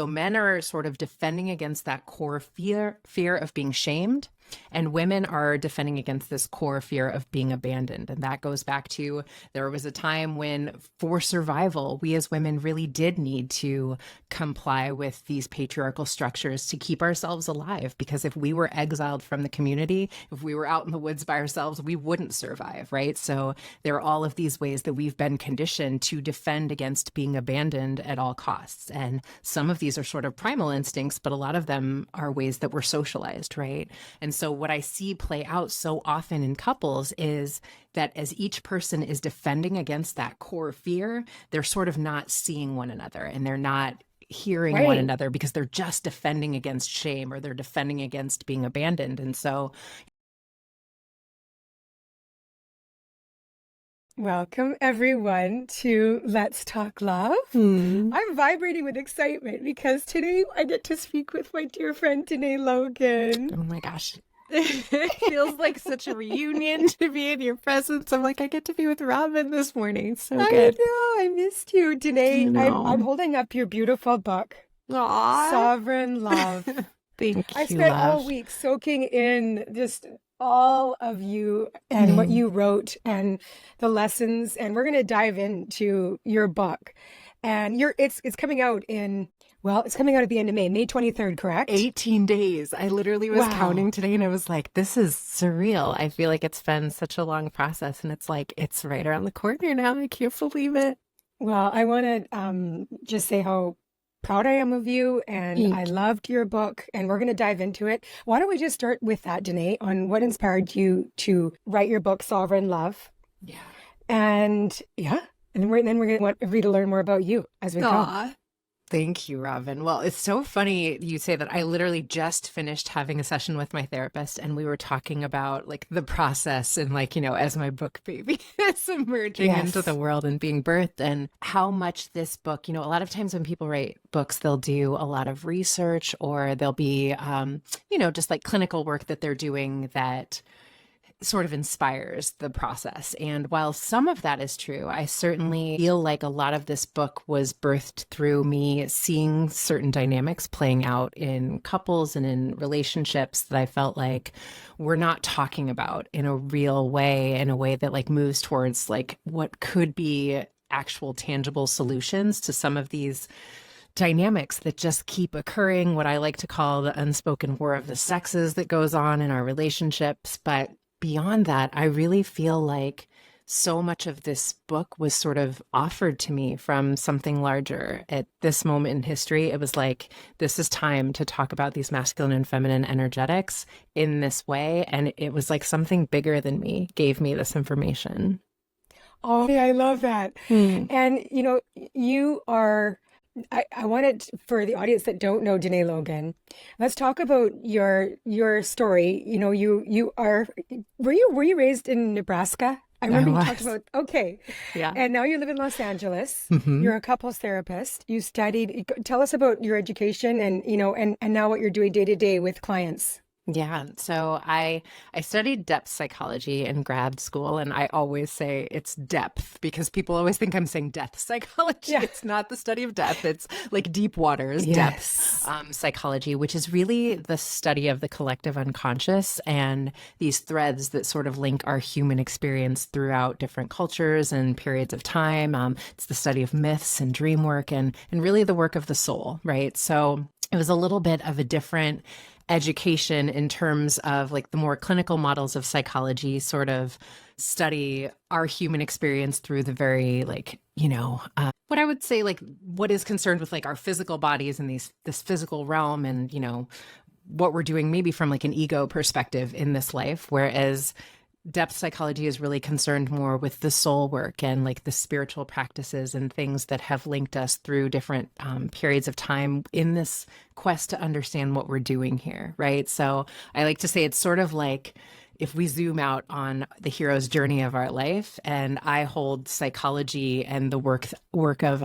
So men are sort of defending against that core fear of being shamed, and women are defending against this core fear of being abandoned. And that goes back to, there was a time when, for survival, we as women really did need to comply with these patriarchal structures to keep ourselves alive. Because if we were exiled from the community, if we were out in the woods by ourselves, we wouldn't survive, right? So there are all of these ways that we've been conditioned to defend against being abandoned at all costs. And some of these are sort of primal instincts, but a lot of them are ways that we're socialized, right? And so what I see play out so often in couples is that as each person is defending against that core fear, they're sort of not seeing one another, and they're not hearing one another because they're just defending against shame, or they're defending against being abandoned. And so welcome, everyone, to Let's Talk Love. I'm vibrating with excitement because today I get to speak with my dear friend, Dené Logan. Oh my gosh. It feels like such a reunion to be in your presence. I'm like, I get to be with Robin this morning. It's so good. I know, I missed you, Dené. I'm holding up your beautiful book, Aww. Sovereign Love. Thank you, I spent all love. week soaking in just all of you and what you wrote and the lessons, and we're going to dive into your book. And it's coming out in, well, it's coming out at the end of May 23rd, correct? 18 days. I literally was counting today, and I was like, this is surreal. I feel like it's been such a long process, and it's like, it's right around the corner now. I can't believe it. Well, I want to just say how proud I am of you, and I loved your book, and we're going to dive into it. Why don't we just start with that, Danae, on what inspired you to write your book, Sovereign Love? Yeah. And then we're going to want everybody to learn more about you as we go. Thank you, Robin. Well, it's so funny you say that. I literally just finished having a session with my therapist, and we were talking about like the process and like, you know, as my book baby is emerging into the world and being birthed, and how much this book, you know, a lot of times when people write books, they'll do a lot of research, or there'll be, you know, just like clinical work that they're doing that sort of inspires the process. And while some of that is true, I certainly feel like a lot of this book was birthed through me seeing certain dynamics playing out in couples and in relationships that I felt like we're not talking about in a real way, in a way that like moves towards like what could be actual tangible solutions to some of these dynamics that just keep occurring, what I like to call the unspoken war of the sexes that goes on in our relationships. But beyond that, I really feel like so much of this book was sort of offered to me from something larger. At this moment in history, it was like, this is time to talk about these masculine and feminine energetics in this way. And it was like something bigger than me gave me this information. Oh, yeah, I love that. And, you know, you are... I wanted, for the audience that don't know Dené Logan, let's talk about your story. You know, you are, were you raised in Nebraska? I remember you talked about, Yeah. And now you live in Los Angeles. You're a couples therapist. You studied, tell us about your education and, you know, and now what you're doing day to day with clients. Yeah. So I studied depth psychology in grad school, and I always say it's depth because people always think I'm saying depth psychology. Yeah. It's not the study of depth. It's like deep waters, depth psychology, which is really the study of the collective unconscious and these threads that sort of link our human experience throughout different cultures and periods of time. It's the study of myths and dream work and really the work of the soul, right? So it was a little bit of a different education in terms of like the more clinical models of psychology sort of study our human experience through the very like, you know, what I would say like what is concerned with like our physical bodies and this physical realm and, you know, what we're doing maybe from like an ego perspective in this life. Whereas depth psychology is really concerned more with the soul work and like the spiritual practices and things that have linked us through different periods of time in this quest to understand what we're doing here, right? So I like to say it's sort of like if we zoom out on the hero's journey of our life, and I hold psychology and the work of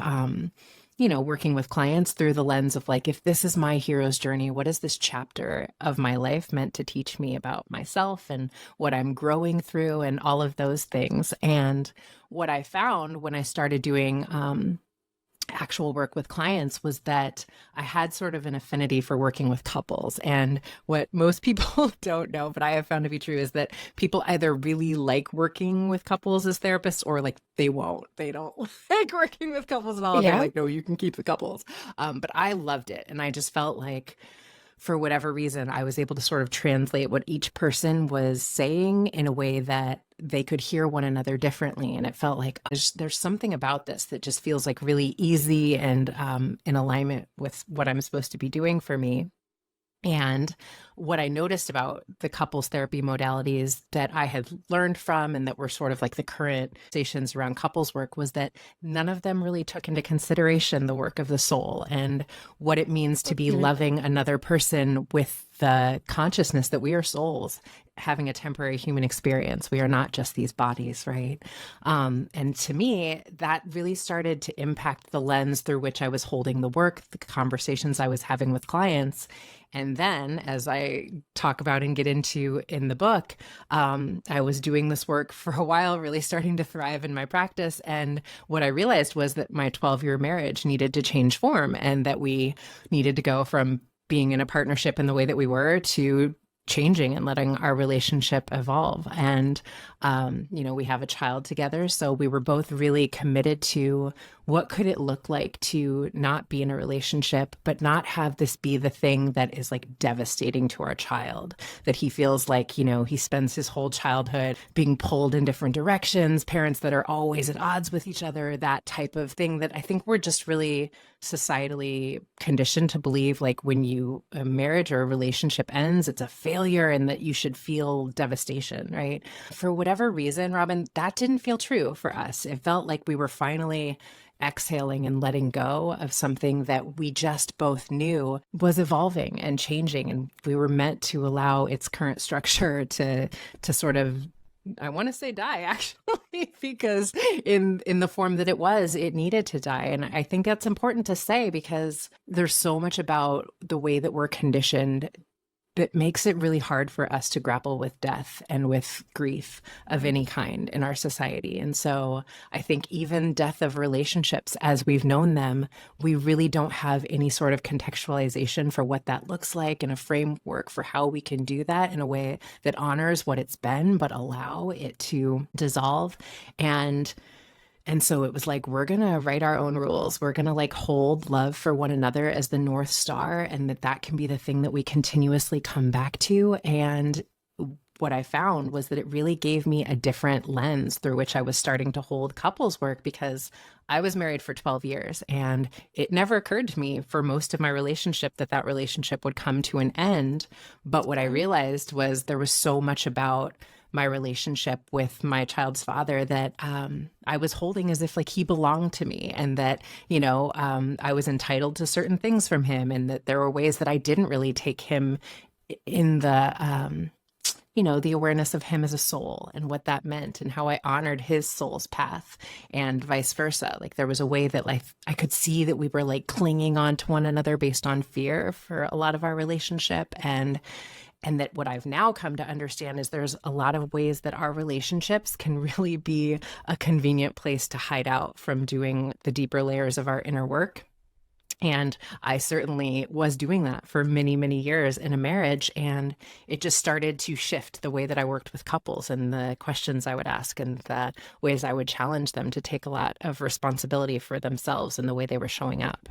you know, working with clients through the lens of like, if this is my hero's journey, what is this chapter of my life meant to teach me about myself and what I'm growing through and all of those things. And what I found when I started doing actual work with clients was that I had sort of an affinity for working with couples. And what most people don't know, but I have found to be true, is that people either really like working with couples as therapists, or like they won't. They don't like working with couples at all. They're Yeah. like, no, you can keep the couples. But I loved it. And I just felt like, for whatever reason, I was able to sort of translate what each person was saying in a way that they could hear one another differently. And it felt like there's something about this that just feels like really easy and in alignment with what I'm supposed to be doing for me. And what I noticed about the couples therapy modalities that I had learned from and that were sort of like the current stations around couples work was that none of them really took into consideration the work of the soul and what it means to be loving another person with the consciousness that we are souls having a temporary human experience. We are not just these bodies, right? And to me, that really started to impact the lens through which I was holding the work, the conversations I was having with clients. And then, as I talk about and get into in the book, I was doing this work for a while, really starting to thrive in my practice. And what I realized was that my 12-year marriage needed to change form, and that we needed to go from being in a partnership in the way that we were to changing and letting our relationship evolve. And, we have a child together. So we were both really committed to what could it look like to not be in a relationship, but not have this be the thing that is like devastating to our child, that he feels like, he spends his whole childhood being pulled in different directions, parents that are always at odds with each other, that type of thing that I think we're just really societally conditioned to believe, like when a marriage or a relationship ends, it's a failure and that you should feel devastation, right? For whatever reason, Robin, that didn't feel true for us. It felt like we were finally exhaling and letting go of something that we just both knew was evolving and changing. And we were meant to allow its current structure to sort of, I want to say die, actually, because in the form that it needed to die. And I think that's important to say, because there's so much about the way that we're conditioned that makes it really hard for us to grapple with death and with grief of any kind in our society. And so I think even death of relationships as we've known them, we really don't have any sort of contextualization for what that looks like and a framework for how we can do that in a way that honors what it's been, but allow it to dissolve. And so it was like, we're going to write our own rules. We're going to like hold love for one another as the North Star, and that can be the thing that we continuously come back to. And what I found was that it really gave me a different lens through which I was starting to hold couples work, because I was married for 12 years and it never occurred to me for most of my relationship that relationship would come to an end. But what I realized was there was so much about my relationship with my child's father that I was holding as if like he belonged to me, and that, I was entitled to certain things from him, and that there were ways that I didn't really take him in the, the awareness of him as a soul and what that meant and how I honored his soul's path, and vice versa. Like there was a way that like I could see that we were like clinging on to one another based on fear for a lot of our relationship. And that what I've now come to understand is there's a lot of ways that our relationships can really be a convenient place to hide out from doing the deeper layers of our inner work. And I certainly was doing that for many, many years in a marriage. And it just started to shift the way that I worked with couples and the questions I would ask and the ways I would challenge them to take a lot of responsibility for themselves and the way they were showing up.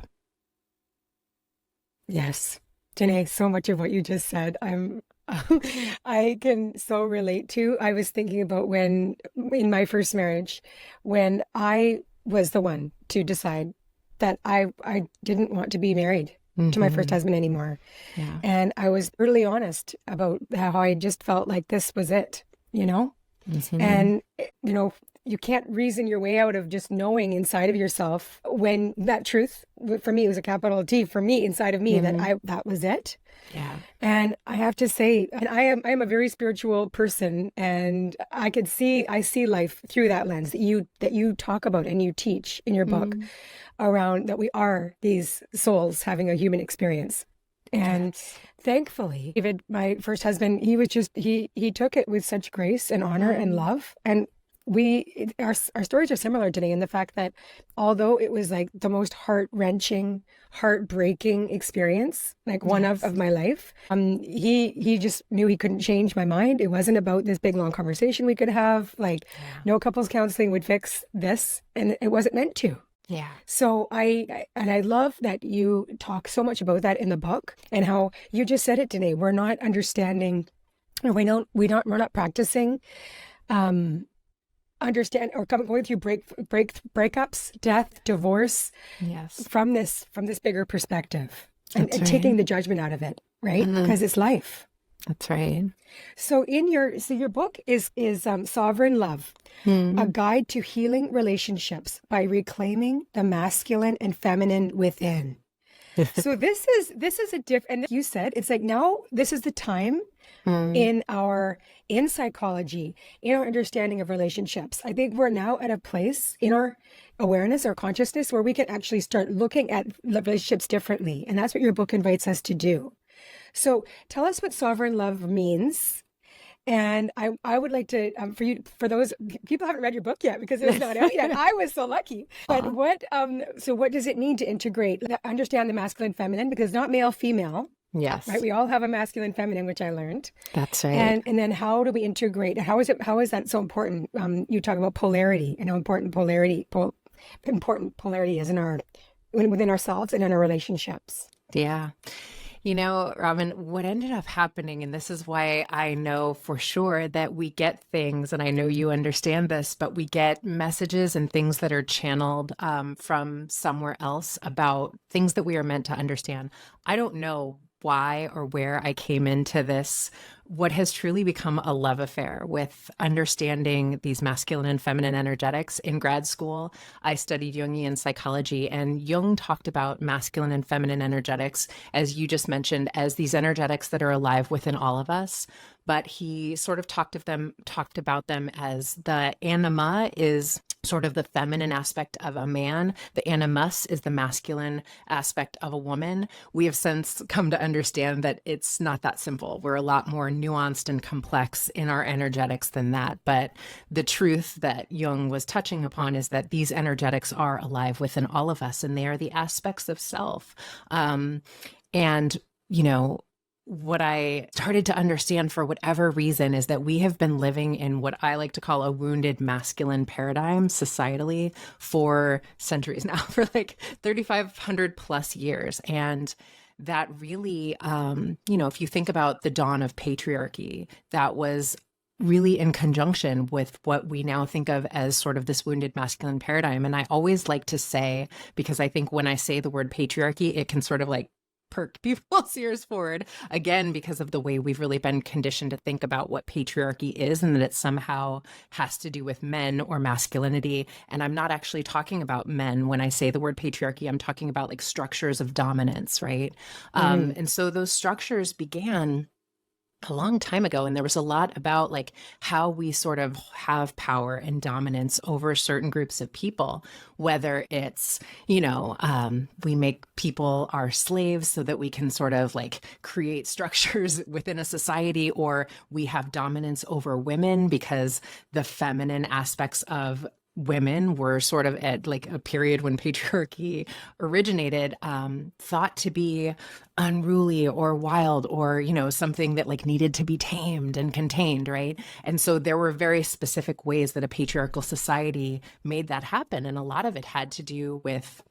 Yes. Danae, so much of what you just said, I can so relate to. I was thinking about when, in my first marriage, when I was the one to decide that I didn't want to be married to my first husband anymore. Yeah. And I was brutally honest about how I just felt like this was it, And, you can't reason your way out of just knowing inside of yourself when that truth, for me, it was a capital T, for me, inside of me, that was it. Yeah. And I have to say, and I am a very spiritual person, and I see life through that lens that you talk about and you teach in your book around that we are these souls having a human experience. And thankfully, David, my first husband, he was just, he took it with such grace and honor and love. And our stories are similar today in the fact that although it was like the most heart-wrenching, heartbreaking experience, like one Yes. of my life, he just knew he couldn't change my mind. It wasn't about this big long conversation we could have. Like Yeah. no couples counseling would fix this, and it wasn't meant to. Yeah. So I love that you talk so much about that in the book and how you just said it, Danae. We're not understanding, or we're not practicing um understand or going through breakups, death, divorce Yes. from this bigger perspective, That's and taking right. the judgment out of it, right? Mhm. Because it's life. That's right. So your book is Sovereign Love, a Mm. guide to healing relationships by reclaiming the masculine and feminine within. So this is a different, and you said it's like now this is the time Mm. in psychology, in our understanding of relationships. I think we're now at a place in our awareness or consciousness where we can actually start looking at relationships differently. And that's what your book invites us to do. So tell us what sovereign love means. And I would like to, for those people who haven't read your book yet because it's not out yet. I was so lucky. But Aw. so what does it mean to integrate, understand the masculine, feminine? Because not male, female, right? Yes. We all have a masculine, feminine, which I learned. That's right. And then how do we integrate? How is that so important? You talk about polarity and how important polarity is within ourselves and in our relationships. Yeah. You know, Robin, what ended up happening, and this is why I know for sure that we get things, and I know you understand this, but we get messages and things that are channeled from somewhere else about things that we are meant to understand. I don't know why or where I came into this, what has truly become a love affair with understanding these masculine and feminine energetics. In grad school, I studied Jungian psychology, and Jung talked about masculine and feminine energetics, as you just mentioned, as these energetics that are alive within all of us. But he sort of talked about them as the anima is sort of the feminine aspect of a man. The animus is the masculine aspect of a woman. We have since come to understand that it's not that simple. We're a lot more nuanced and complex in our energetics than that. But the truth that Jung was touching upon is that these energetics are alive within all of us, and they are the aspects of self. And, you know, what I started to understand for whatever reason is that we have been living in what I like to call a wounded masculine paradigm societally for centuries now, for like 3,500 plus years. And that really, if you think about the dawn of patriarchy, that was really in conjunction with what we now think of as sort of this wounded masculine paradigm. And I always like to say, because I think when I say the word patriarchy, it can sort of like perk people's ears forward again, because of the way we've really been conditioned to think about what patriarchy is, and that it somehow has to do with men or masculinity. And I'm not actually talking about men when I say the word patriarchy. I'm talking about like structures of dominance, right? And so those structures began a long time ago, and there was a lot about like how we sort of have power and dominance over certain groups of people, whether it's we make people our slaves so that we can sort of like create structures within a society, or we have dominance over women because the feminine aspects of women were sort of at like a period when patriarchy originated, thought to be unruly or wild, or something that like needed to be tamed and contained, right? And so there were very specific ways that a patriarchal society made that happen, and a lot of it had to do with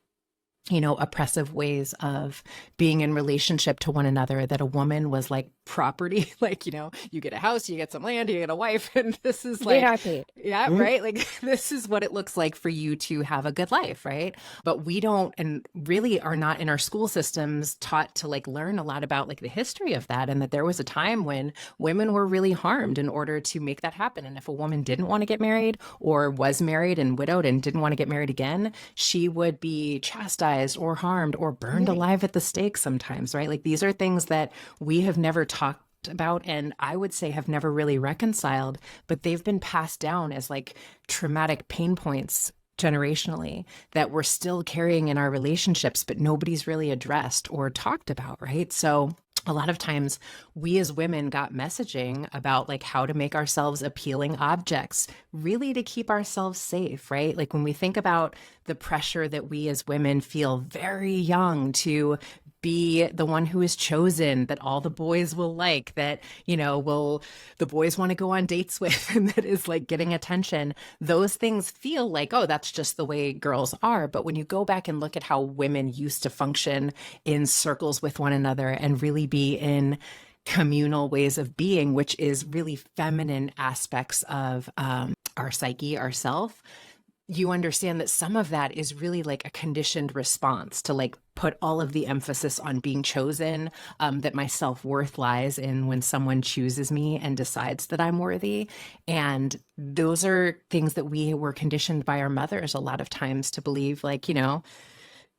oppressive ways of being in relationship to one another, that a woman was like property, like, you get a house, you get some land, you get a wife, and this is Be like, happy. yeah, right? Like, this is what it looks like for you to have a good life, right? But we don't, and really are not in our school systems taught to like learn a lot about like the history of that, and that there was a time when women were really harmed in order to make that happen. And if a woman didn't want to get married, or was married and widowed and didn't want to get married again, she would be chastised or harmed or burned alive at the stake sometimes, right? Like, these are things that we have never talked about, and I would say have never really reconciled, but they've been passed down as like traumatic pain points generationally that we're still carrying in our relationships, but nobody's really addressed or talked about, right? So a lot of times we as women got messaging about like how to make ourselves appealing objects, really to keep ourselves safe, right? Like when we think about the pressure that we as women feel very young to be the one who is chosen, that all the boys will like, that, will the boys want to go on dates with, and that is like getting attention. Those things feel like, oh, that's just the way girls are. But when you go back and look at how women used to function in circles with one another and really be in communal ways of being, which is really feminine aspects of our psyche, ourself, you understand that some of that is really like a conditioned response to like put all of the emphasis on being chosen, that my self-worth lies in when someone chooses me and decides that I'm worthy. And those are things that we were conditioned by our mothers a lot of times to believe, like,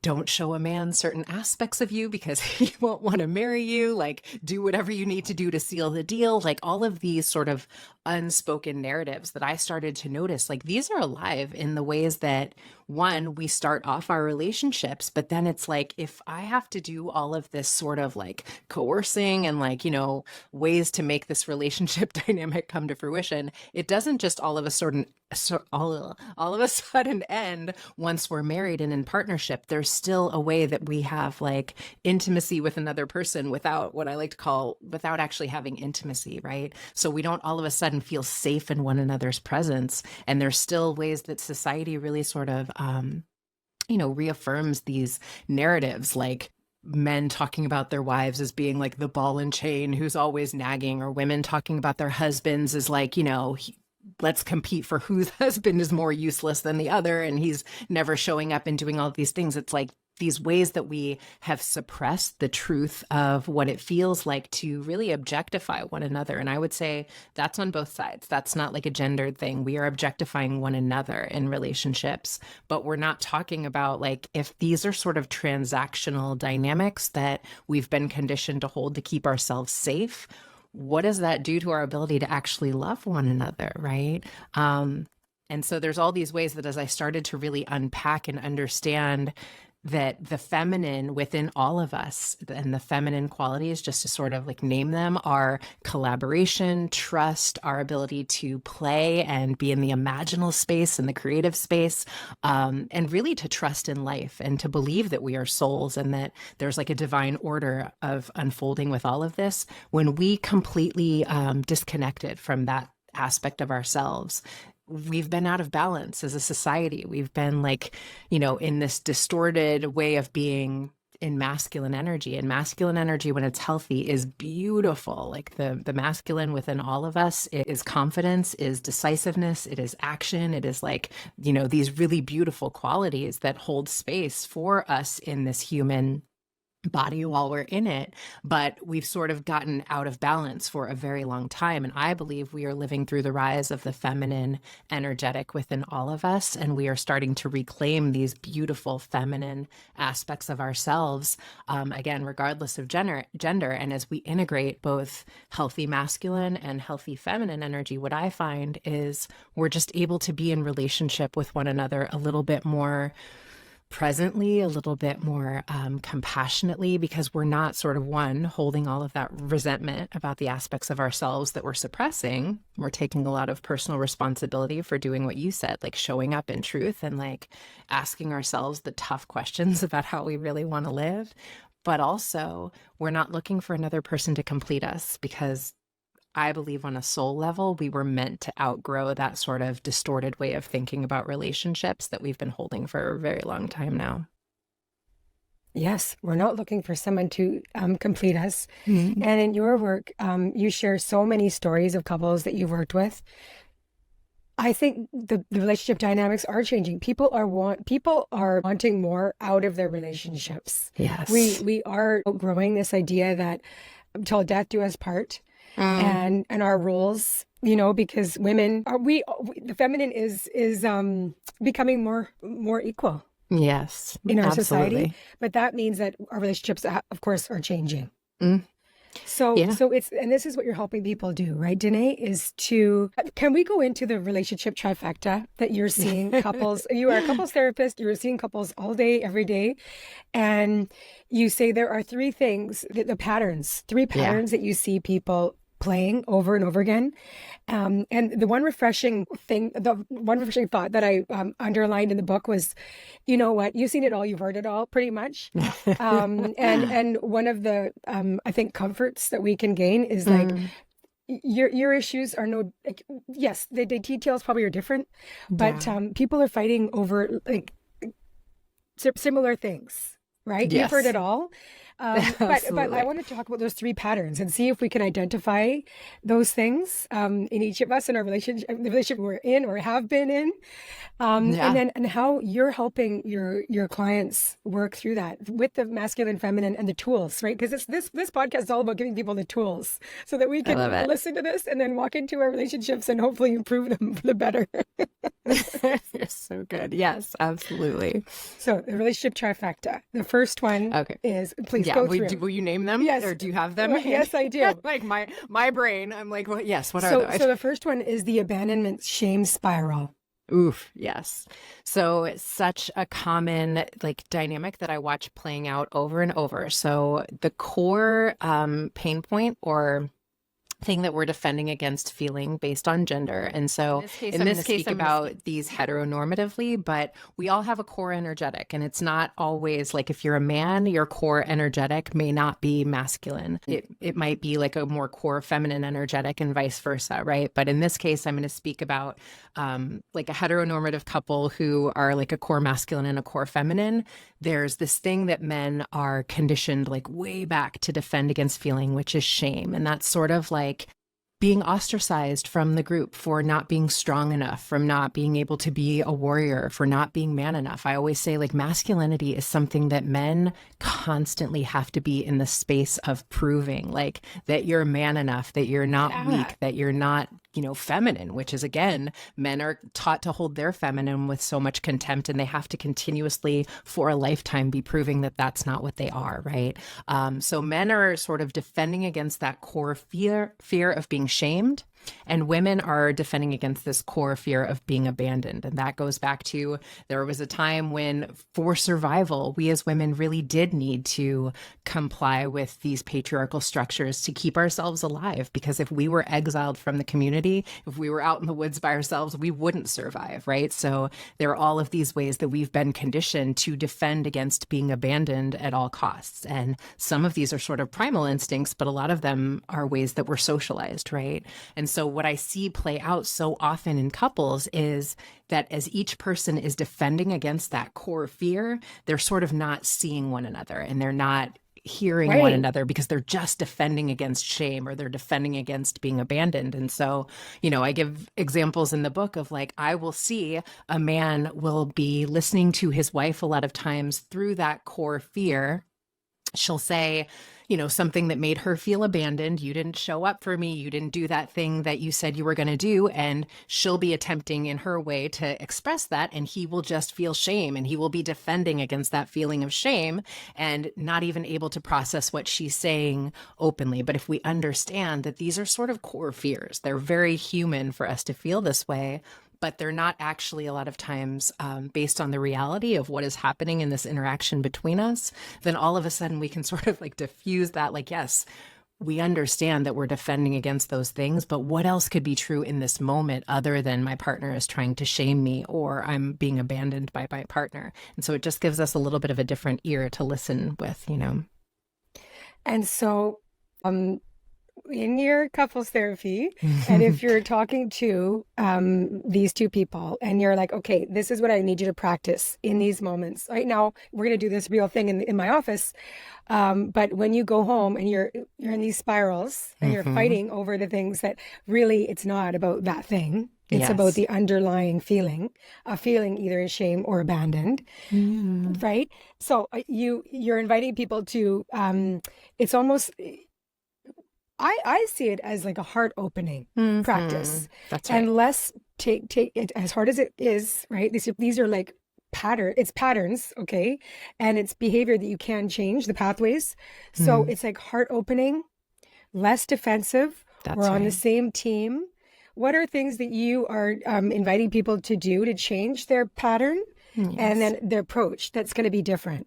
don't show a man certain aspects of you because he won't want to marry you. Like, do whatever you need to do to seal the deal. Like all of these sort of unspoken narratives that I started to notice, like these are alive in the ways that, one, we start off our relationships, but then it's like, if I have to do all of this sort of like coercing and like, ways to make this relationship dynamic come to fruition, it doesn't just all of a sudden end once we're married and in partnership. There's still a way that we have like intimacy with another person without what I like to call, without actually having intimacy, right? So we don't all of a sudden feel safe in one another's presence. And there's still ways that society really sort of, reaffirms these narratives, like men talking about their wives as being like the ball and chain who's always nagging, or women talking about their husbands as like, let's compete for whose husband is more useless than the other, and he's never showing up and doing all of these things. It's like these ways that we have suppressed the truth of what it feels like to really objectify one another. And I would say that's on both sides. That's not like a gendered thing. We are objectifying one another in relationships, but we're not talking about like if these are sort of transactional dynamics that we've been conditioned to hold to keep ourselves safe. What does that do to our ability to actually love one another, right? And so there's all these ways that as I started to really unpack and understand that the feminine within all of us and the feminine qualities, just to sort of like name them, are collaboration, trust, our ability to play and be in the imaginal space and the creative space, and really to trust in life and to believe that we are souls and that there's like a divine order of unfolding with all of this. When we completely disconnected from that aspect of ourselves, we've been out of balance as a society. We've been like, in this distorted way of being in masculine energy. And masculine energy, when it's healthy, is beautiful. Like the masculine within all of us is confidence, is decisiveness, it is action. It is like, these really beautiful qualities that hold space for us in this human body while we're in it. But we've sort of gotten out of balance for a very long time. And I believe we are living through the rise of the feminine energetic within all of us. And we are starting to reclaim these beautiful feminine aspects of ourselves, again, regardless of gender. And as we integrate both healthy masculine and healthy feminine energy, what I find is we're just able to be in relationship with one another a little bit more presently, a little bit more compassionately, because we're not sort of holding all of that resentment about the aspects of ourselves that we're suppressing. We're taking a lot of personal responsibility for doing what you said, like showing up in truth and like asking ourselves the tough questions about how we really want to live. But also, we're not looking for another person to complete us, because I believe on a soul level, we were meant to outgrow that sort of distorted way of thinking about relationships that we've been holding for a very long time now. Yes, we're not looking for someone to complete us. Mm-hmm. And in your work, you share so many stories of couples that you've worked with. I think the relationship dynamics are changing. People are wanting more out of their relationships. Yes. We are outgrowing this idea that till death do us part. And our roles, because women are the feminine is becoming more equal. Yes, in our absolutely. society, but that means that our relationships, of course, are changing. So, Yeah. and this is what you're helping people do, right, Danae, is can we go into the relationship trifecta that you're seeing couples? You are a couples therapist, you're seeing couples all day, every day. And you say there are three things, three Yeah. patterns that you see people playing over and over again. And the one refreshing thought that I underlined in the book was, you know what, you've seen it all, you've heard it all, pretty much. And one of the, I think, comforts that we can gain is like, Mm, your issues are like, yes, the details probably are different, but yeah. people are fighting over like similar things, right? You've heard Yes. it all. But I Absolutely. want to talk about those three patterns and see if we can identify those things in each of us in our relationship, the relationship we're in or have been in, Yeah. and how you're helping your clients work through that with the masculine, feminine, and the tools, right? Because this podcast is all about giving people the tools so that we I can love it. listen to this and then walk into our relationships and hopefully improve them for the better. You're so good. Yes, absolutely. So the relationship trifecta. The first one Okay. is, please Yeah. go through. Will you name them, Yes. or do you have them handy? Yes, I do. Like my brain, I'm like, well, yes. What are So those? the first one is the abandonment shame spiral. Oof, yes. So it's such a common like dynamic that I watch playing out over and over. So the core pain point or thing that we're defending against feeling based on gender. And so in this case, I'm about these heteronormatively, but we all have a core energetic, and it's not always like if you're a man, your core energetic may not be masculine. It might be like a more core feminine energetic and vice versa, right? But in this case, I'm going to speak about like a heteronormative couple who are like a core masculine and a core feminine. There's this thing that men are conditioned like way back to defend against feeling, which is shame. And that's sort of like being ostracized from the group for not being strong enough, from not being able to be a warrior, for not being man enough. I always say like masculinity is something that men constantly have to be in the space of proving, like that you're man enough, that you're not weak, that you're not, feminine, which is again, men are taught to hold their feminine with so much contempt, and they have to continuously for a lifetime be proving that that's not what they are, right? So men are sort of defending against that core fear of being shamed, and women are defending against this core fear of being abandoned. And that goes back to there was a time when, for survival, we as women really did need to comply with these patriarchal structures to keep ourselves alive. Because if we were exiled from the community, if we were out in the woods by ourselves, we wouldn't survive, right? So there are all of these ways that we've been conditioned to defend against being abandoned at all costs. And some of these are sort of primal instincts, but a lot of them are ways that we're socialized, right? And so what I see play out so often in couples is that as each person is defending against that core fear, they're sort of not seeing one another, and they're not hearing one another because they're just defending against shame, or they're defending against being abandoned. And so, I give examples in the book of like, I will see a man will be listening to his wife a lot of times through that core fear. She'll say, something that made her feel abandoned. You didn't show up for me. You didn't do that thing that you said you were going to do. And she'll be attempting in her way to express that. And he will just feel shame, and he will be defending against that feeling of shame and not even able to process what she's saying openly. But if we understand that these are sort of core fears, they're very human for us to feel this way, but they're not actually a lot of times based on the reality of what is happening in this interaction between us, then all of a sudden we can sort of like diffuse that, like, yes, we understand that we're defending against those things, but what else could be true in this moment other than my partner is trying to shame me, or I'm being abandoned by my partner? And so it just gives us a little bit of a different ear to listen with, And so, in your couples therapy, and if you're talking to these two people and you're like, okay, this is what I need you to practice in these moments. Right now, we're going to do this real thing in my office. But when you go home and you're in these spirals and you're fighting over the things that really, it's not about that thing. It's about the underlying feeling, a feeling either shame or abandoned, right? So you're inviting people to, it's almost, I see it as like a heart opening practice. That's right. And less take it as hard as it is, right? These are like patterns, okay? And it's behavior that you can change, the pathways. So it's like heart opening less defensive. That's We're on the right. same team. What are things that you are inviting people to do to change their pattern and Yes. then their approach that's going to be different?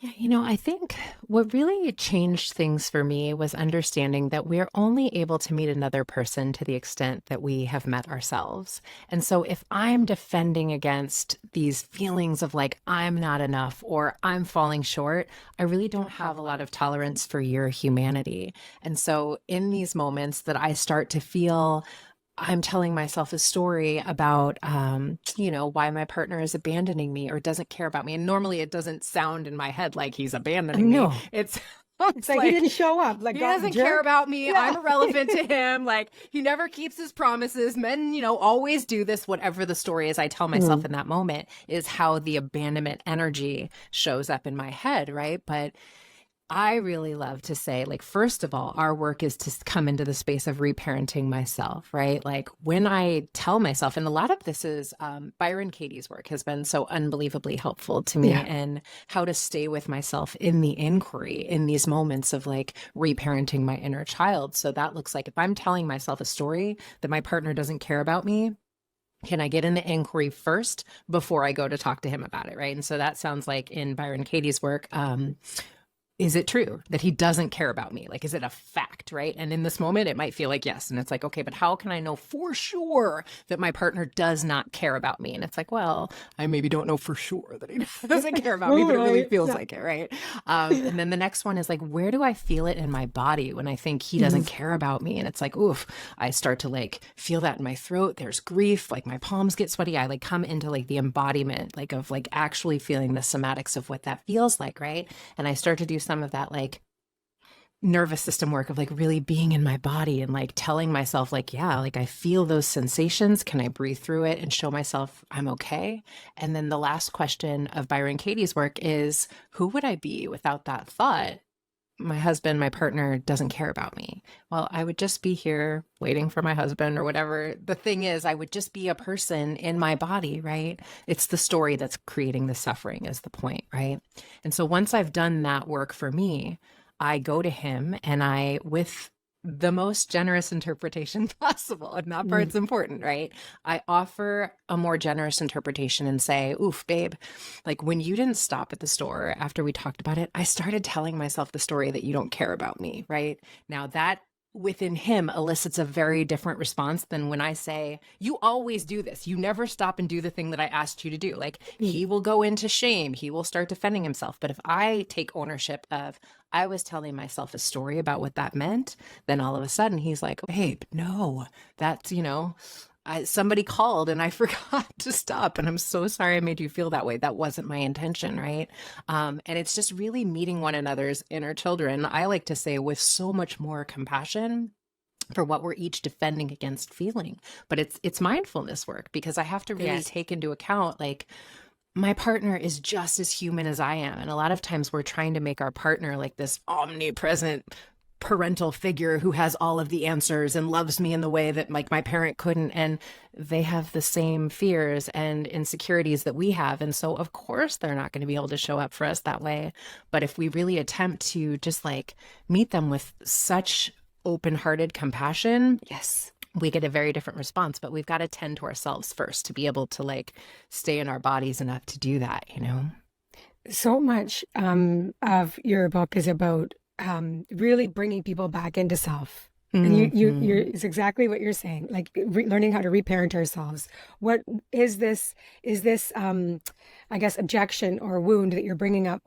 Yeah, I think what really changed things for me was understanding that we're only able to meet another person to the extent that we have met ourselves. And so if I'm defending against these feelings of like, I'm not enough or I'm falling short, I really don't have a lot of tolerance for your humanity. And so in these moments that I start to feel I'm telling myself a story about, why my partner is abandoning me or doesn't care about me. And normally it doesn't sound in my head like he's abandoning me. No. It's It's like he didn't show up. Like, he God, doesn't jerk. care about me. Yeah. I'm irrelevant to him. Like he never keeps his promises. Men, always do this. Whatever the story is I tell myself in that moment is how the abandonment energy shows up in my head, right? But I really love to say, like, first of all, our work is to come into the space of reparenting myself, right? Like when I tell myself, and a lot of this is Byron Katie's work has been so unbelievably helpful to me and how to stay with myself in the inquiry in these moments of like reparenting my inner child. So that looks like if I'm telling myself a story that my partner doesn't care about me, can I get in the inquiry first before I go to talk to him about it, right? And so that sounds like in Byron Katie's work, is it true that he doesn't care about me? Like, is it a fact, right? And in this moment, it might feel like yes. And it's like, okay, but how can I know for sure that my partner does not care about me? And it's like, well, I maybe don't know for sure that he doesn't care about me, but it really feels like it, right? And then the next one is like, where do I feel it in my body when I think he doesn't care about me? And it's like, oof, I start to like feel that in my throat. There's grief, like my palms get sweaty. I like come into like the embodiment, like of like actually feeling the somatics of what that feels like, right? And I start to do some of that like nervous system work of like really being in my body and like telling myself like, yeah, like I feel those sensations. Can I breathe through it and show myself I'm okay? And then the last question of Byron Katie's work is, who would I be without that thought? My husband, my partner doesn't care about me. Well, I would just be here waiting for my husband or whatever. The thing is, I would just be a person in my body, right? It's the story that's creating the suffering is the point, right? And so once I've done that work for me, I go to him and I, with the most generous interpretation possible, and that part's important, right? I offer a more generous interpretation and say, oof, babe, like when you didn't stop at the store after we talked about it, I started telling myself the story that you don't care about me, right? Now that within him elicits a very different response than when I say, you always do this. You never stop and do the thing that I asked you to do. Like he will go into shame. He will start defending himself. But if I take ownership of, I was telling myself a story about what that meant, then all of a sudden he's like, babe, no, that's, somebody called and I forgot to stop. And I'm so sorry I made you feel that way. That wasn't my intention, right? And it's just really meeting one another's inner children, I like to say, with so much more compassion for what we're each defending against feeling. But it's mindfulness work because I have to really take into account like, my partner is just as human as I am. And a lot of times we're trying to make our partner like this omnipresent parental figure who has all of the answers and loves me in the way that like my parent couldn't. And they have the same fears and insecurities that we have. And so of course they're not going to be able to show up for us that way. But if we really attempt to just like meet them with such open-hearted compassion, yes, we get a very different response. But we've got to tend to ourselves first to be able to like stay in our bodies enough to do that, So much of your book is about really bringing people back into self. And you're, it's exactly what you're saying, like learning how to reparent ourselves. What is this, I guess, objection or wound that you're bringing up?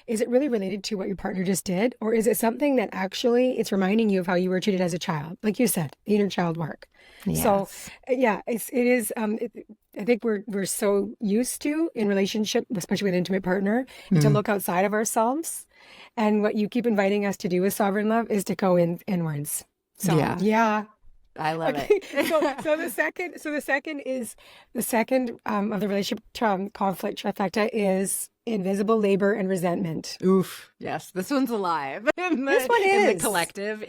Is it really related to what your partner just did? Or is it something that actually it's reminding you of how you were treated as a child? Like you said, the inner child work. Yes. So yeah, it is, I think we're so used to in relationship, especially with an intimate partner, to look outside of ourselves. And what you keep inviting us to do with sovereign love is to go inwards. So yeah. I love it. So the second is the second of the relationship conflict trifecta is invisible labor and resentment. Oof. Yes. This one's alive. This one is. In the collective,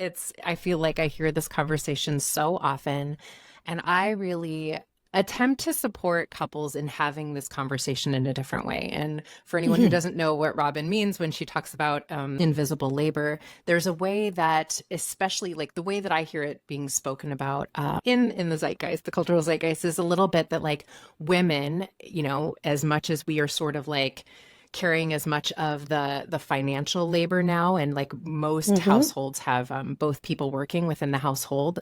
I feel like I hear this conversation so often. And I really attempt to support couples in having this conversation in a different way. And for anyone who doesn't know what Robin means when she talks about invisible labor, there's a way that, especially like the way that I hear it being spoken about in the zeitgeist, the cultural zeitgeist, is a little bit that like women, you know, as much as we are sort of like carrying as much of the financial labor now, and like most households have both people working within the household,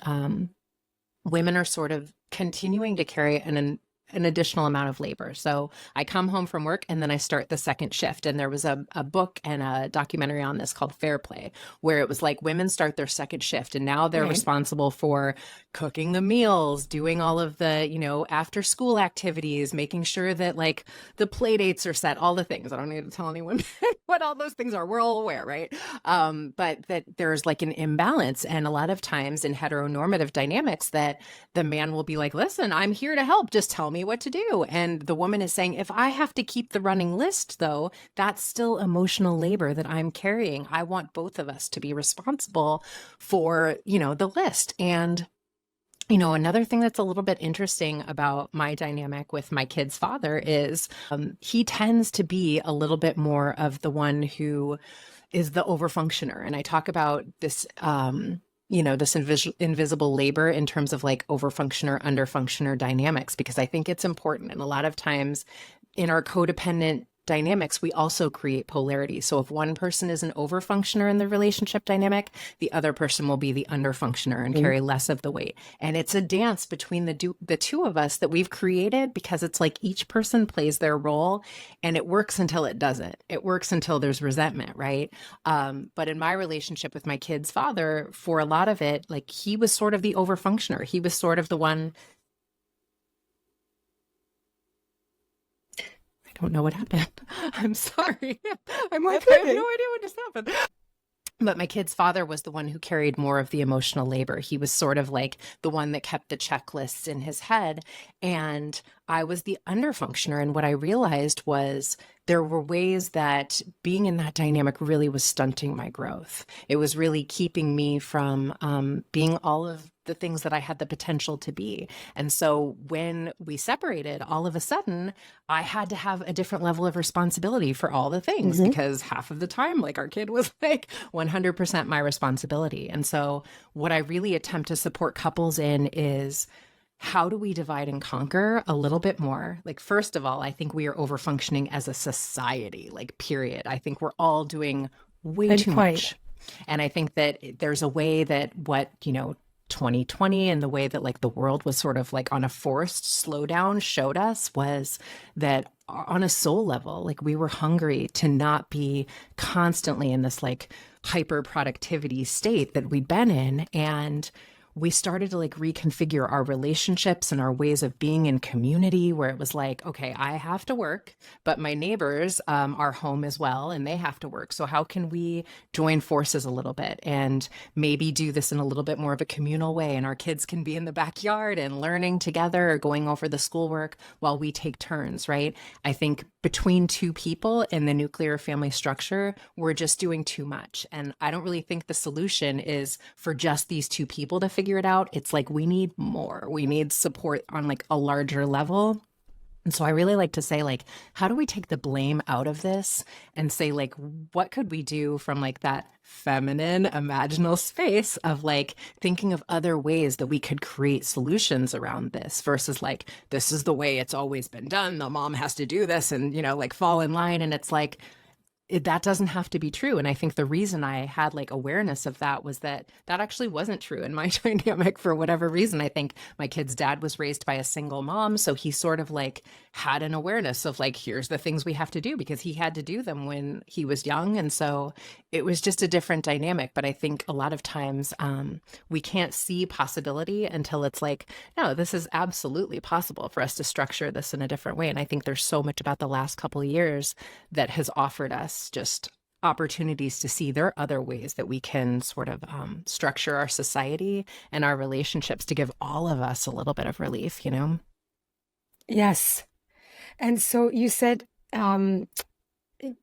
women are sort of continuing to carry an additional amount of labor. So I come home from work and then I start the second shift. And there was a book and a documentary on this called Fair Play, where it was like women start their second shift and now they're responsible for cooking the meals, doing all of the, you know, after school activities, making sure that like the play dates are set, all the things. I don't need to tell anyone what all those things are. We're all aware, right? But that there's like an imbalance. And a lot of times in heteronormative dynamics that the man will be like, listen, I'm here to help. Just tell me what to do. And the woman is saying, if I have to keep the running list, though, that's still emotional labor that I'm carrying. I want both of us to be responsible for, you know, the list. And you know, another thing that's a little bit interesting about my dynamic with my kid's father is he tends to be a little bit more of the one who is the overfunctioner. And I talk about this, you know, this invisible labor in terms of like overfunctioner, underfunctioner dynamics, because I think it's important. And a lot of times in our codependent dynamics, we also create polarity. So if one person is an overfunctioner in the relationship dynamic, the other person will be the underfunctioner and carry less of the weight. And it's a dance between the two of us that we've created, because it's like each person plays their role and it works until it doesn't. It works until there's resentment, right? But in my relationship with my kid's father, for a lot of it, like he was sort of the overfunctioner. He was sort of the one. Don't know what happened. I'm sorry. I'm like, I have no idea what just happened. But my kid's father was the one who carried more of the emotional labor. He was sort of like the one that kept the checklists in his head. And I was the underfunctioner. And what I realized was there were ways that being in that dynamic really was stunting my growth. It was really keeping me from being all of the things that I had the potential to be. And so when we separated, all of a sudden, I had to have a different level of responsibility for all the things, because half of the time, like our kid was like 100% my responsibility. And so what I really attempt to support couples in is, how do we divide and conquer a little bit more? Like, first of all, I think we are overfunctioning as a society, like, period. I think we're all doing way too much. And I think that there's a way that what, you know, 2020 and the way that like the world was sort of like on a forced slowdown showed us was that on a soul level, like we were hungry to not be constantly in this like hyper productivity state that we'd been in. And we started to like reconfigure our relationships and our ways of being in community, where it was like, okay, I have to work, but my neighbors are home as well and they have to work. So how can we join forces a little bit and maybe do this in a little bit more of a communal way? And our kids can be in the backyard and learning together or going over the schoolwork while we take turns, right? I think between two people in the nuclear family structure, we're just doing too much. And I don't really think the solution is for just these two people to figure it out. It's like we need more. We need support on like a larger level. And so I really like to say, like, how do we take the blame out of this and say, like, what could we do from like that feminine imaginal space of like thinking of other ways that we could create solutions around this versus like, this is the way it's always been done. The mom has to do this and, you know, like fall in line. And it's like, that doesn't have to be true. And I think the reason I had like awareness of that was that that actually wasn't true in my dynamic for whatever reason. I think my kid's dad was raised by a single mom. So he sort of like had an awareness of like, here's the things we have to do because he had to do them when he was young. And so it was just a different dynamic. But I think a lot of times we can't see possibility until it's like, no, this is absolutely possible for us to structure this in a different way. And I think there's so much about the last couple of years that has offered us just opportunities to see there are other ways that we can sort of structure our society and our relationships to give all of us a little bit of relief, you know? Yes. And so you said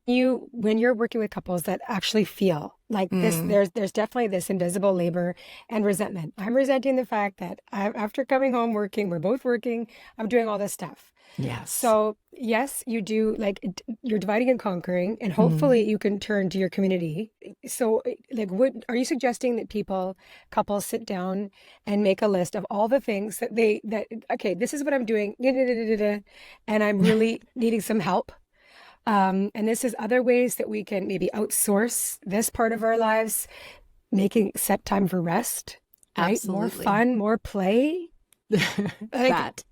when you're working with couples that actually feel like this, Mm, there's definitely this invisible labor and resentment. I'm resenting the fact that after coming home working, we're both working, I'm doing all this stuff. yes. So yes, you do like you're dividing and conquering, and hopefully Mm. you can turn to your community. So like, what are you suggesting that couples sit down and make a list of all the things that okay, this is what I'm doing, and I'm really needing some help. And this is other ways that we can maybe outsource this part of our lives, making set time for rest, right? More Absolutely. fun, more play. Like, That.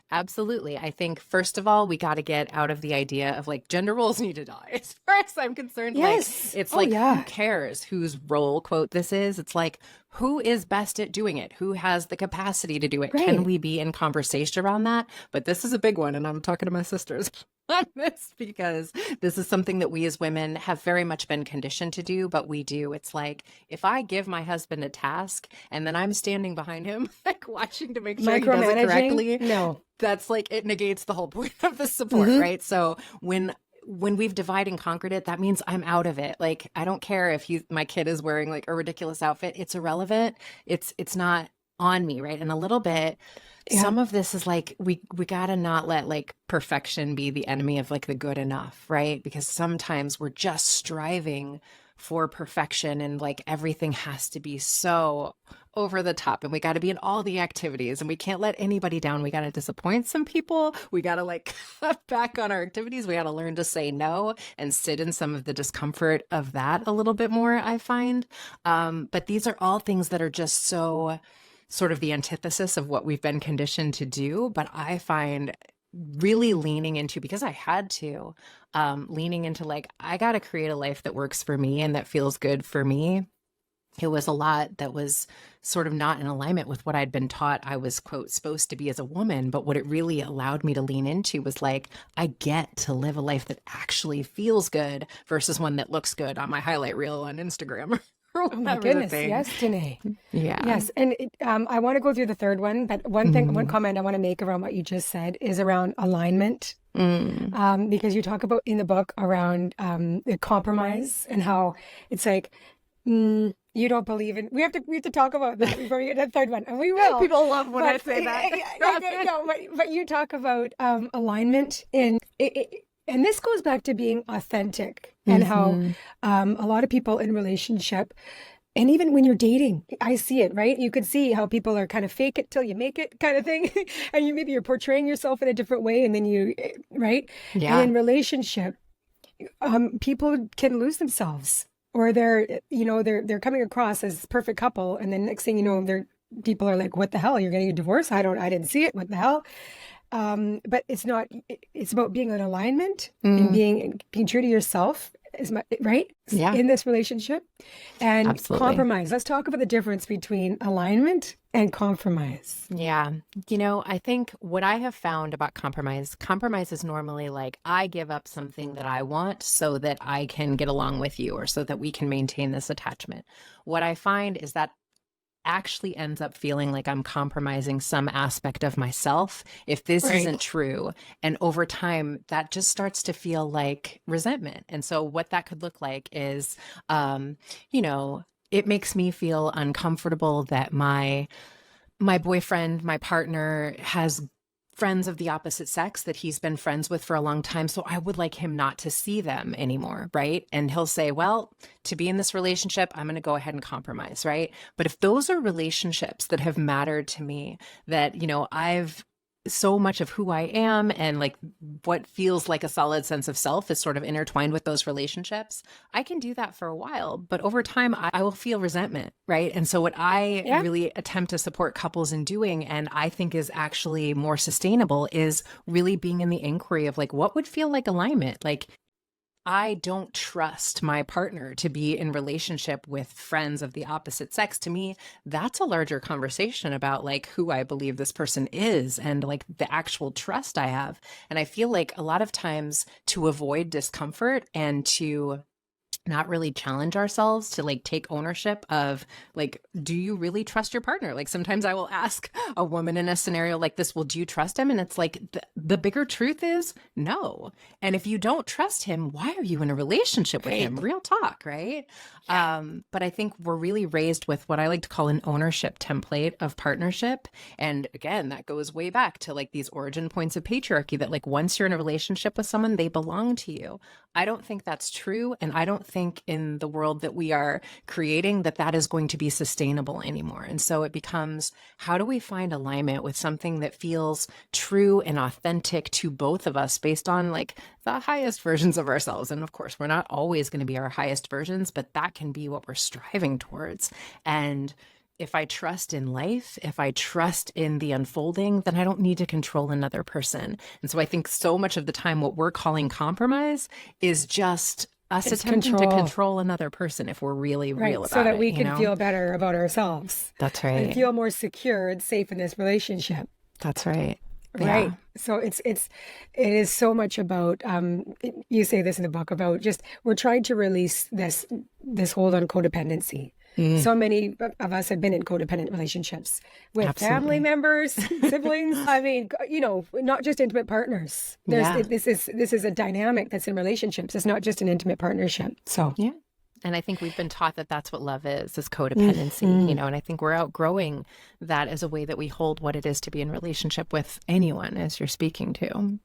Absolutely. I think, first of all, we got to get out of the idea of like gender roles need to die. As far as I'm concerned, like, yes. it's Oh, like, who yeah. cares whose role quote this is? It's like, who is best at doing it? Who has the capacity to do it? Can Right. we be in conversation around that? But this is a big one. And I'm talking to my sisters on this because this is something that we as women have very much been conditioned to do, but we do. It's like, if I give my husband a task and then I'm standing behind him, like watching to make sure he does it Micromanaging? correctly, No. that's like, it negates the whole point of the support, Hmm. right? So when we've divided and conquered it, that means I'm out of it. Like, I don't care if my kid is wearing like a ridiculous outfit. It's irrelevant. It's not on me, right? And a little bit, Yeah. some of this is like, we gotta not let like perfection be the enemy of like the good enough, right? Because sometimes we're just striving for perfection and like everything has to be so over the top, and we got to be in all the activities, and we can't let anybody down. We got to disappoint some people. We got to like cut back on our activities. We got to learn to say no and sit in some of the discomfort of that a little bit more, I find. But these are all things that are just so sort of the antithesis of what we've been conditioned to do. But I find really leaning into, because I had to, leaning into like, I got to create a life that works for me and that feels good for me. It was a lot that was sort of not in alignment with what I'd been taught I was, quote, supposed to be as a woman. But what it really allowed me to lean into was like, I get to live a life that actually feels good versus one that looks good on my highlight reel on Instagram or Oh my whatever the goodness. thing. Yes, Danae. Yeah. Yes. And I want to go through the third one, but one Mm, comment I want to make around what you just said is around alignment. mm. Because you talk about in the book around the compromise and how it's like, you don't believe in. We have to talk about that before we get to the third one, and we will. People love when I But say that. no, but you talk about alignment and this goes back to being authentic and how Hmm. a lot of people in relationship. And even when you're dating, I see it, right? You could see how people are kind of fake it till you make it kind of thing. And maybe you're portraying yourself in a different way. And then right? And Yeah. in relationship, people can lose themselves or they're coming across as perfect couple. And then next thing you know, people are like, what the hell? You're getting a divorce? I didn't see it. What the hell? But it's not, it's about being in alignment and Mm, being true to yourself is my, right? yeah, In this relationship and absolutely. compromise. Let's talk about the difference between alignment and compromise. Yeah. I think what I have found about compromise is normally like, I give up something that I want so that I can get along with you or so that we can maintain this attachment. What I find is that actually ends up feeling like I'm compromising some aspect of myself if this Right. isn't true. And over time, that just starts to feel like resentment. And so, what that could look like is, you know, it makes me feel uncomfortable that my boyfriend, my partner has friends of the opposite sex that he's been friends with for a long time. So I would like him not to see them anymore. Right. And he'll say, well, to be in this relationship, I'm going to go ahead and compromise. Right. But if those are relationships that have mattered to me, that, I've so much of who I am and like what feels like a solid sense of self is sort of intertwined with those relationships. I can do that for a while, but over time I will feel resentment, right? And so what I Yeah. really attempt to support couples in doing, and I think is actually more sustainable, is really being in the inquiry of like, what would feel like alignment? Like, I don't trust my partner to be in relationship with friends of the opposite sex. To me, that's a larger conversation about like who I believe this person is and like the actual trust I have. And I feel like a lot of times, to avoid discomfort and to not really challenge ourselves to like take ownership of like, do you really trust your partner? Like sometimes I will ask a woman in a scenario like this, well, do you trust him? And it's like the bigger truth is no. And if you don't trust him, why are you in a relationship with him? Right. Real talk, right? Yeah. But I think we're really raised with what I like to call an ownership template of partnership. And again, that goes way back to like these origin points of patriarchy that like once you're in a relationship with someone, they belong to you. I don't think that's true. And I don't think in the world that we are creating that that is going to be sustainable anymore. And so it becomes, how do we find alignment with something that feels true and authentic to both of us based on like the highest versions of ourselves? And of course, we're not always going to be our highest versions, but that can be what we're striving towards. And if I trust in life, if I trust in the unfolding, then I don't need to control another person. And so I think so much of the time, what we're calling compromise is just us It's attempting to control. control another person if we're really real Right. So about that it, we you can know? feel better about ourselves That's and right. feel more secure and safe in this relationship. That's right. Right. Yeah. So it is so much about you say this in the book about just we're trying to release this hold on codependency. So many of us have been in codependent relationships with family Absolutely. members, siblings. I mean, not just intimate partners. Yeah. This is a dynamic that's in relationships. It's not just an intimate partnership. So, Yeah. And I think we've been taught that that's what love is codependency, you know, and I think we're outgrowing that as a way that we hold what it is to be in relationship with anyone, as you're speaking to.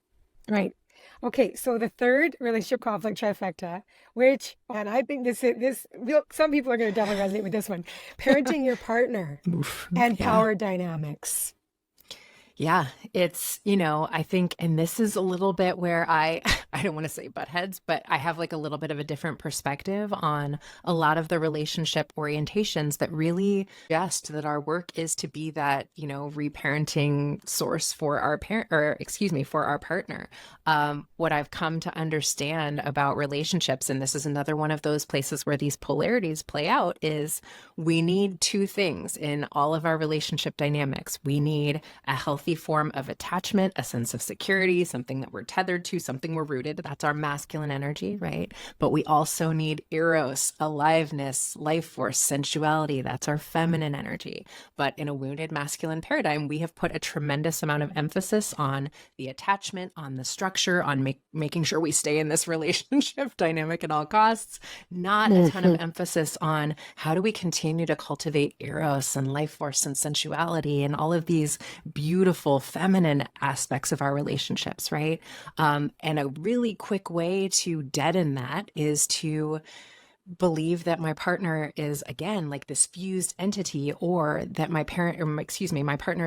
right. Okay, so the third relationship conflict trifecta, which, and I think some people are going to definitely resonate with this one, parenting your partner Oof. and Yeah. power dynamics. Yeah, it's, you know, I think, and this is a little bit where I don't want to say butt heads, but I have like a little bit of a different perspective on a lot of the relationship orientations that really suggest that our work is to be that, you know, reparenting source for our parent, or excuse me, for our partner. What I've come to understand about relationships, and this is another one of those places where these polarities play out, is we need two things in all of our relationship dynamics. We need a healthy form of attachment, a sense of security, something that we're tethered to, something we're rooted. That's our masculine energy, right? But we also need Eros, aliveness, life force, sensuality. That's our feminine energy. But in a wounded masculine paradigm, we have put a tremendous amount of emphasis on the attachment, on the structure, on making sure we stay in this relationship dynamic at all costs, not a ton of emphasis on how do we continue to cultivate Eros and life force and sensuality and all of these beautiful feminine aspects of our relationships, right? And a really quick way to deaden that is to believe that my partner is again like this fused entity, or that my partner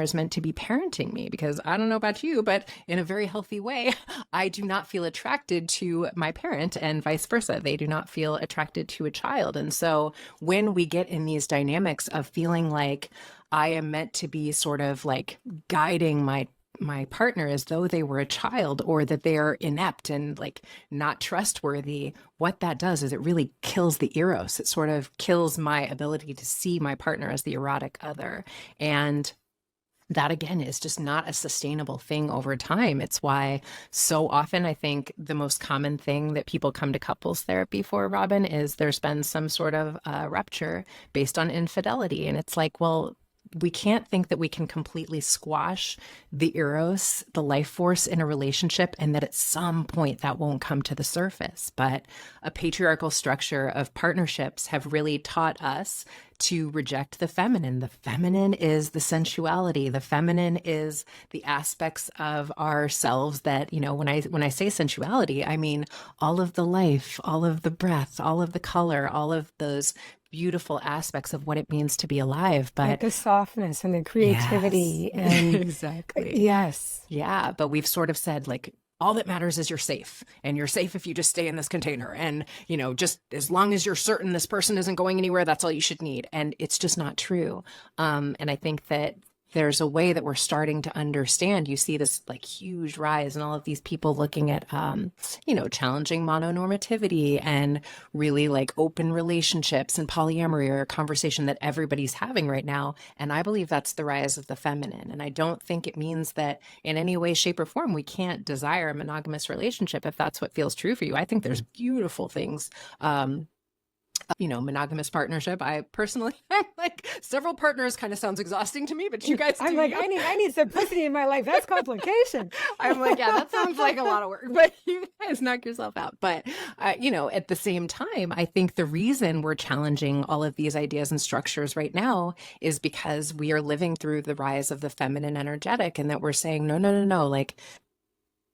is meant to be parenting me, because I don't know about you, but in a very healthy way, I do not feel attracted to my parent and vice versa. They do not feel attracted to a child. And so when we get in these dynamics of feeling like I am meant to be sort of like guiding my partner as though they were a child, or that they are inept and like not trustworthy, what that does is it really kills the Eros. It sort of kills my ability to see my partner as the erotic other. And that again is just not a sustainable thing over time. It's why so often I think the most common thing that people come to couples therapy for, Robin, is there's been some sort of rupture based on infidelity. And it's like, well, we can't think that we can completely squash the Eros, the life force in a relationship, and that at some point that won't come to the surface. But a patriarchal structure of partnerships have really taught us to reject the feminine. The feminine is the sensuality. The feminine is the aspects of ourselves that, you know, when I say sensuality, I mean all of the life, all of the breath, all of the color, all of those beautiful aspects of what it means to be alive. Like But the softness and the creativity yes, and exactly. yes. Yeah, but we've sort of said like all that matters is you're safe, and you're safe if you just stay in this container, and you know, just as long as you're certain this person isn't going anywhere, that's all you should need. And it's just not true. And I think that there's a way that we're starting to understand. You see this like huge rise in all of these people looking at, you know, challenging mononormativity and really like open relationships and polyamory, or a conversation that everybody's having right now. And I believe that's the rise of the feminine. And I don't think it means that in any way, shape, or form, we can't desire a monogamous relationship if that's what feels true for you. I think there's beautiful things monogamous partnership. I personally, I'm like, several partners kind of sounds exhausting to me, but you guys I'm do like, you. I need simplicity in my life. That's complication. I'm like, yeah, that sounds like a lot of work, but you guys knock yourself out. But, at the same time, I think the reason we're challenging all of these ideas and structures right now is because we are living through the rise of the feminine energetic, and that we're saying, no, no, no, no, like,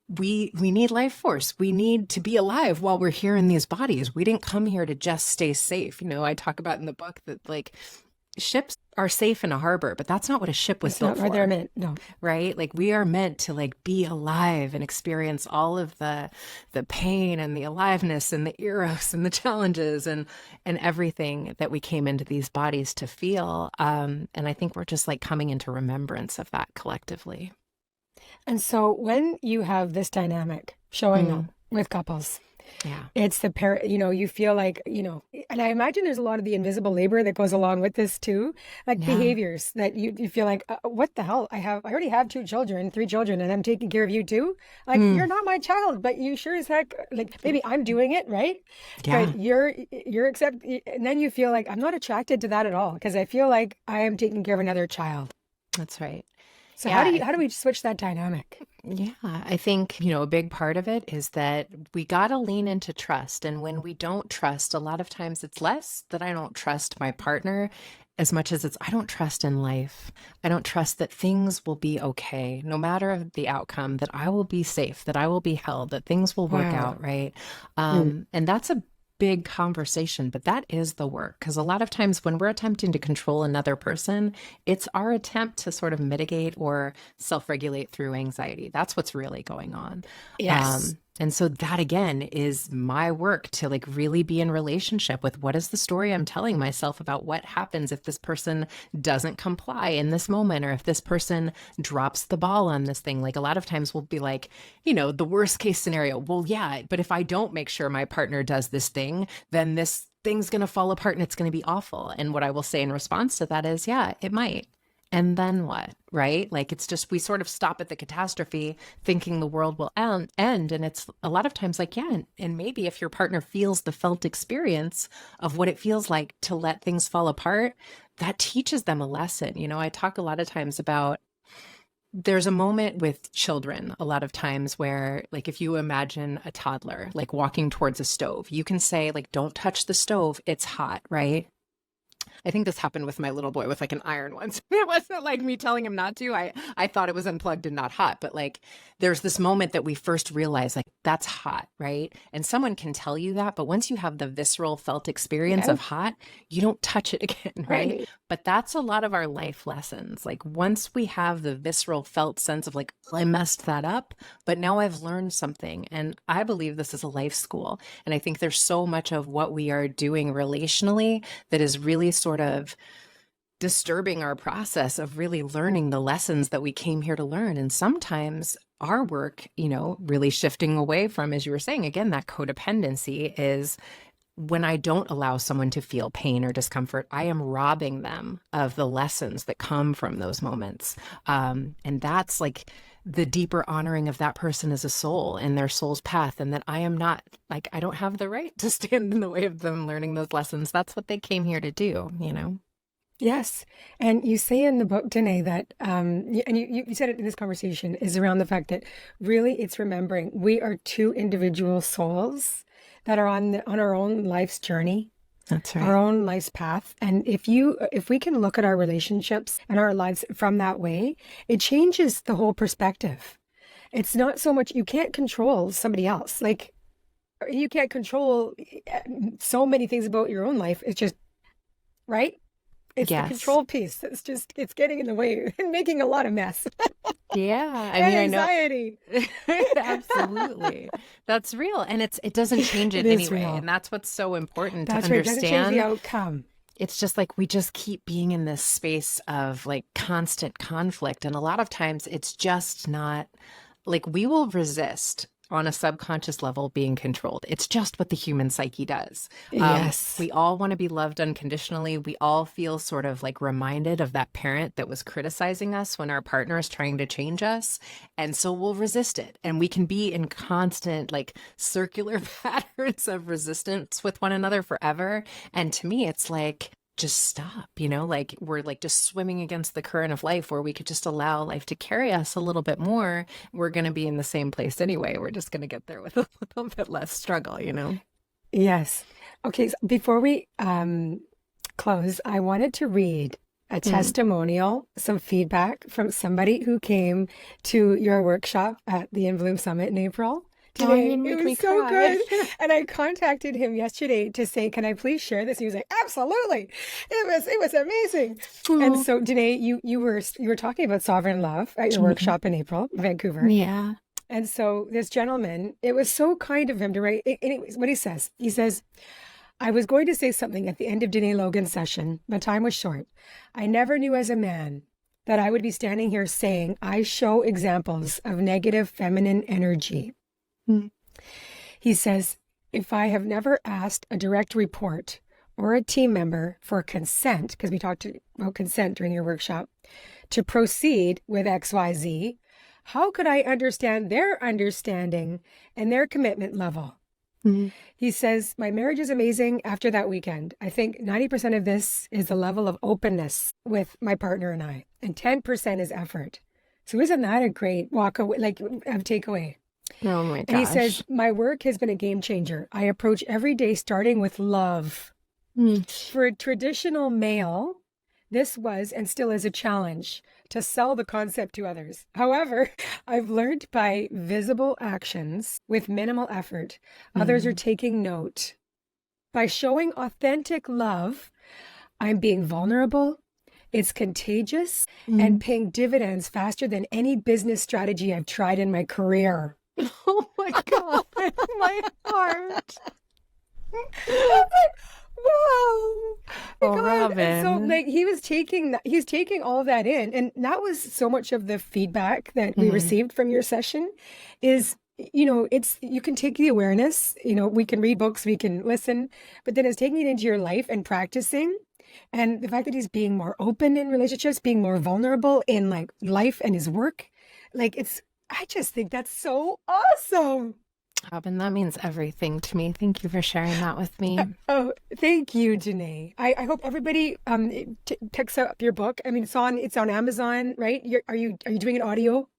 we need life force. We need to be alive while we're here in these bodies. We didn't come here to just stay safe. I talk about in the book that, like, ships are safe in a harbor, but that's not what a ship was That's built not where for. they're meant. No. Right? Like, we are meant to, like, be alive and experience all of the pain and the aliveness and the eros and the challenges and everything that we came into these bodies to feel. And I think we're just, like, coming into remembrance of that collectively. And so when you have this dynamic showing up with couples, Yeah. it's the parent, you feel like, and I imagine there's a lot of the invisible labor that goes along with this too, like Yeah. behaviors that you feel like, what the hell? I already have 3 children, and I'm taking care of you too. Like, you're not my child, but you sure as heck, like, maybe I'm doing it, right? Yeah. But you're and then you feel like I'm not attracted to that at all, because I feel like I am taking care of another child. That's right. So Yeah. how do we switch that dynamic? Yeah, I think, a big part of it is that we got to lean into trust. And when we don't trust, a lot of times it's less that I don't trust my partner as much as it's I don't trust in life. I don't trust that things will be okay, no matter the outcome, that I will be safe, that I will be held, that things will work Wow. out, right? And that's a big conversation, but that is the work. Because a lot of times when we're attempting to control another person, it's our attempt to sort of mitigate or self-regulate through anxiety. That's what's really going on. Yes. And so that again is my work to, like, really be in relationship with what is the story I'm telling myself about what happens if this person doesn't comply in this moment, or if this person drops the ball on this thing. Like, a lot of times we'll be like, the worst case scenario. Well, yeah, but if I don't make sure my partner does this thing, then this thing's going to fall apart and it's going to be awful. And what I will say in response to that is, yeah, it might. And then what, right? Like, it's just, we sort of stop at the catastrophe thinking the world will end. And it's a lot of times like, yeah, and maybe if your partner feels the felt experience of what it feels like to let things fall apart, that teaches them a lesson. I talk a lot of times about, there's a moment with children a lot of times where, like, if you imagine a toddler, like, walking towards a stove, you can say, like, don't touch the stove, it's hot, right? I think this happened with my little boy with, like, an iron once. It wasn't like me telling him not to. I thought it was unplugged and not hot. But, like, there's this moment that we first realize, like, that's hot, right? And someone can tell you that. But once you have the visceral felt experience of hot, you don't touch it again, right? But that's a lot of our life lessons. Like, once we have the visceral felt sense of, like, I messed that up, but now I've learned something. And I believe this is a life school. And I think there's so much of what we are doing relationally that is really sort of disturbing our process of really learning the lessons that we came here to learn. And sometimes our work, really shifting away from, as you were saying, again, that codependency is when I don't allow someone to feel pain or discomfort, I am robbing them of the lessons that come from those moments. And that's, like, the deeper honoring of that person as a soul and their soul's path, and that I am not, like, I don't have the right to stand in the way of them learning those lessons. That's what they came here to do, Yes. And you say in the book, Danae, that, and you said it in this conversation, is around the fact that really it's remembering we are 2 individual souls that are on our own life's journey. That's right. Our own life's path. And if we can look at our relationships and our lives from that way, it changes the whole perspective. It's not so much, you can't control somebody else. Like, you can't control so many things about your own life. It's just, right? It's the control piece. It's getting in the way and making a lot of mess. Yeah. And anxiety. I know. Absolutely. That's real. And it doesn't change it anyway. And that's what's so important to understand. Right. It doesn't change the outcome. It's just like we just keep being in this space of, like, constant conflict. And a lot of times it's just not, like, we will resist on a subconscious level being controlled. It's just what the human psyche does. Yes. We all want to be loved unconditionally. We all feel sort of like reminded of that parent that was criticizing us when our partner is trying to change us. And so we'll resist it. And we can be in constant like circular patterns of resistance with one another forever. And to me, it's like, just stop, like we're like just swimming against the current of life where we could just allow life to carry us a little bit more. We're going to be in the same place anyway. We're just going to get there with a little bit less struggle, Yes. Okay. So before we close, I wanted to read a testimonial, some feedback from somebody who came to your workshop at the In Bloom Summit in April. Today. It was so good. And I contacted him yesterday to say, can I please share this? He was like, absolutely. It was amazing. And so Danae, you were talking about sovereign love at your workshop in April, Vancouver. Yeah. And so this gentleman, it was so kind of him to write. Anyways, what he says, I was going to say something at the end of Dené Logan's session, but time was short. I never knew as a man that I would be standing here saying I show examples of negative feminine energy. He says, if I have never asked a direct report or a team member for consent, because we talked about consent during your workshop, to proceed with XYZ, how could I understand their understanding and their commitment level? He says, my marriage is amazing after that weekend. I think 90% of this is the level of openness with my partner and I, and 10% is effort. So isn't that a great takeaway? Oh my gosh. And he says, my work has been a game changer. I approach every day starting with love. For a traditional male, this was and still is a challenge to sell the concept to others. However, I've learned by visible actions with minimal effort, others are taking note. By showing authentic love, I'm being vulnerable. It's contagious and paying dividends faster than any business strategy I've tried in my career. Oh my God, my heart. Wow. Oh, Robin. And so like he's taking all of that in. And that was so much of the feedback that we received from your session is, you can take the awareness, we can read books, we can listen, but then it's taking it into your life and practicing. And the fact that he's being more open in relationships, being more vulnerable in like life and his work, I just think that's so awesome. Robin, that means everything to me. Thank you for sharing that with me. Oh, thank you, Danae. I hope everybody picks up your book. I mean, it's on Amazon, right? Are you doing an audio?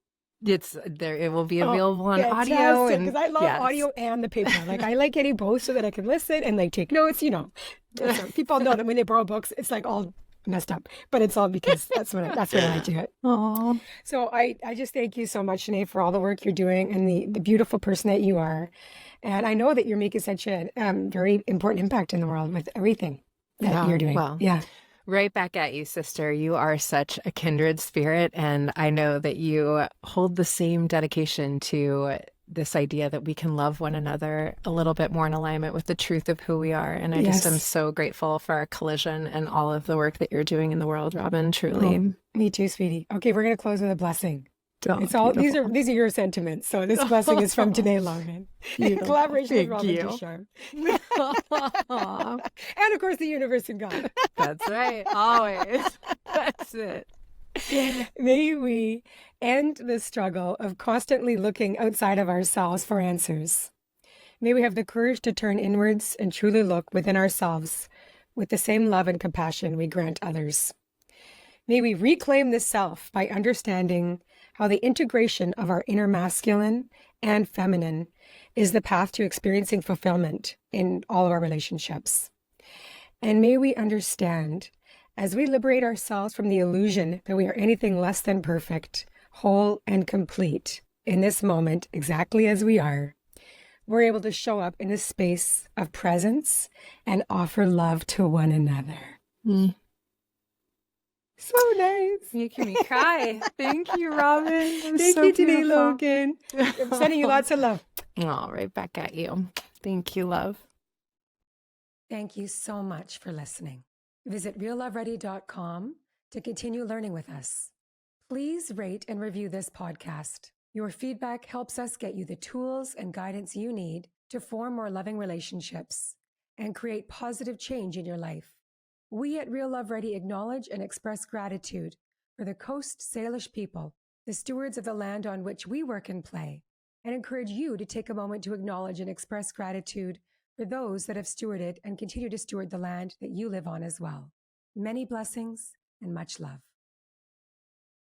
It's there. It will be available on audio, because I love audio and the paper. Like I like getting both so that I can listen and like take notes. People know that when they borrow books, it's like all messed up, but it's all because that's when I do it. Aww. So I just thank you so much, Danae, for all the work you're doing and the beautiful person that you are. And I know that you're making such a very important impact in the world with everything that you're doing. Well, right back at you, sister. You are such a kindred spirit. And I know that you hold the same dedication to this idea that we can love one another a little bit more in alignment with the truth of who we are. And I just am so grateful for our collision and all of the work that you're doing in the world, Robin, truly. Oh, me too, sweetie. Okay, we're going to close with a blessing. It's all beautiful. These are your sentiments. So this blessing is from Dené Logan. Collaboration with Robin Ducharme. And of course the universe and God. That's right. Always. That's it. May we end the struggle of constantly looking outside of ourselves for answers. May we have the courage to turn inwards and truly look within ourselves with the same love and compassion we grant others. May we reclaim the self by understanding how the integration of our inner masculine and feminine is the path to experiencing fulfillment in all of our relationships. And may we understand, as we liberate ourselves from the illusion that we are anything less than perfect, whole, and complete in this moment, exactly as we are, we're able to show up in a space of presence and offer love to one another. So nice. Making me cry. Thank you, Robin. Thank you, Dené Logan. I'm sending you lots of love. Oh, right back at you. Thank you, love. Thank you so much for listening. Visit realloveready.com to continue learning with us. Please rate and review this podcast. Your feedback helps us get you the tools and guidance you need to form more loving relationships and create positive change in your life. We at Real Love Ready acknowledge and express gratitude for the Coast Salish people, the stewards of the land on which we work and play, and encourage you to take a moment to acknowledge and express gratitude for those that have stewarded and continue to steward the land that you live on as well. Many blessings and much love.